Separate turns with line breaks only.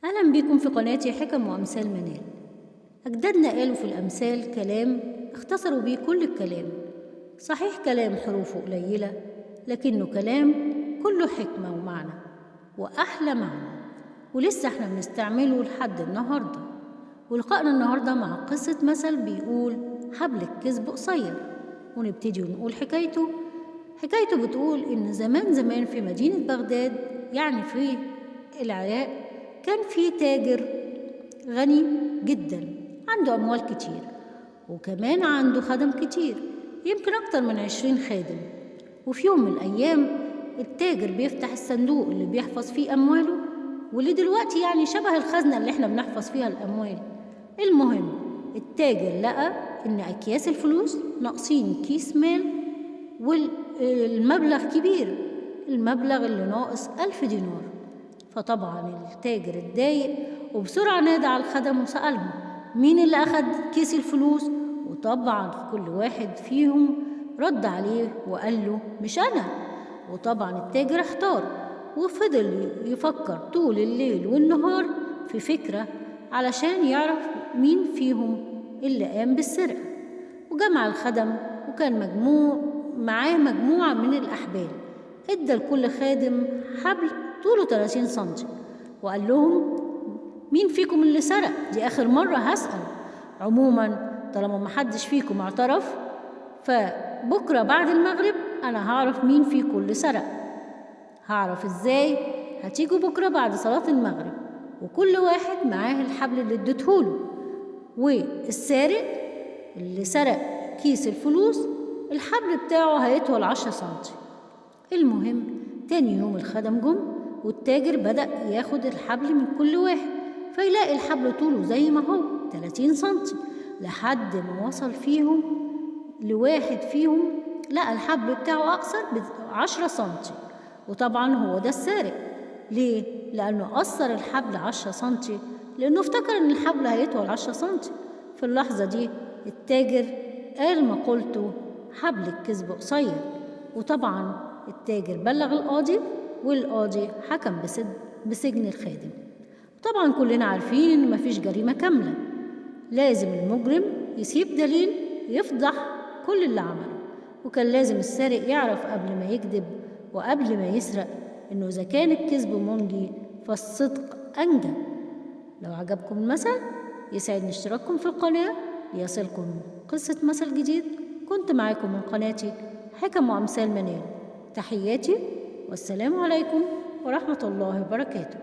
أهلا بكم في قناتي حكم وأمثال منال. أجدادنا قالوا في الأمثال كلام اختصروا بيه كل الكلام. صحيح كلام حروفه قليلة، لكنه كلام كله حكمة ومعنى وأحلى معنى، ولسه احنا بنستعمله لحد النهاردة. ولقائنا النهاردة مع قصة مثل بيقول حبل الكذب قصير، ونبتدي ونقول حكايته. بتقول إن زمان زمان في مدينة بغداد، يعني في العراق، كان في تاجر غني جدا عنده أموال كتير، وكمان عنده خدم كتير، يمكن أكتر من 20 خادم. وفي يوم من الأيام التاجر بيفتح الصندوق اللي بيحفظ فيه أمواله، واللي دلوقتي يعني شبه الخزنة اللي احنا بنحفظ فيها الأموال. المهم التاجر لقى إن أكياس الفلوس ناقصين كيس مال، والمبلغ كبير، المبلغ اللي ناقص 1000 دينار. فطبعا التاجر اتضايق وبسرعة نادى على الخدم وسألهم مين اللي أخد كيس الفلوس، وطبعا كل واحد فيهم رد عليه وقال له مش أنا. وطبعا التاجر احتار وفضل يفكر طول الليل والنهار في فكرة علشان يعرف مين فيهم اللي قام بالسرقة. وجمع الخدم، وكان معاه مجموعة من الأحبال، ادى لكل خادم حبل طوله 30 سنتي، وقال لهم مين فيكم اللي سرق؟ دي آخر مرة هسأل. عموما طالما محدش فيكم اعترف، فبكرة بعد المغرب أنا هعرف مين فيكم اللي سرق. هعرف إزاي؟ هتيجوا بكرة بعد صلاة المغرب، وكل واحد معاه الحبل اللي اديتهوله، والسارق اللي سرق كيس الفلوس الحبل بتاعه هيطول 10 سنتي. المهم تاني يوم الخدم جم، والتاجر بدأ ياخد الحبل من كل واحد، فيلاقي الحبل طوله زي ما هو 30 سنتي، لحد ما وصل فيهم لواحد فيهم لقى الحبل بتاعه أقصر ب10 سنتي. وطبعا هو ده السارق. ليه؟ لأنه قصر الحبل 10 سنتي، لأنه افتكر إن الحبل هيطول 10 سنتي. في اللحظة دي التاجر قال مقولته حبل الكذب قصير. وطبعا التاجر بلغ القاضي، والقاضي حكم بسجن الخادم. طبعا كلنا عارفين إن مفيش جريمة كاملة، لازم المجرم يسيب دليل يفضح كل اللي عمله. وكان لازم السارق يعرف قبل ما يكذب وقبل ما يسرق إنه إذا كان الكذب منجي فالصدق أنجى. لو عجبكم المثل يسعدني اشتراككم في القناة ليصلكم قصة مثل جديد. كنت معاكم من قناتي حكم وأمثال منال. تحياتي والسلام عليكم ورحمة الله وبركاته.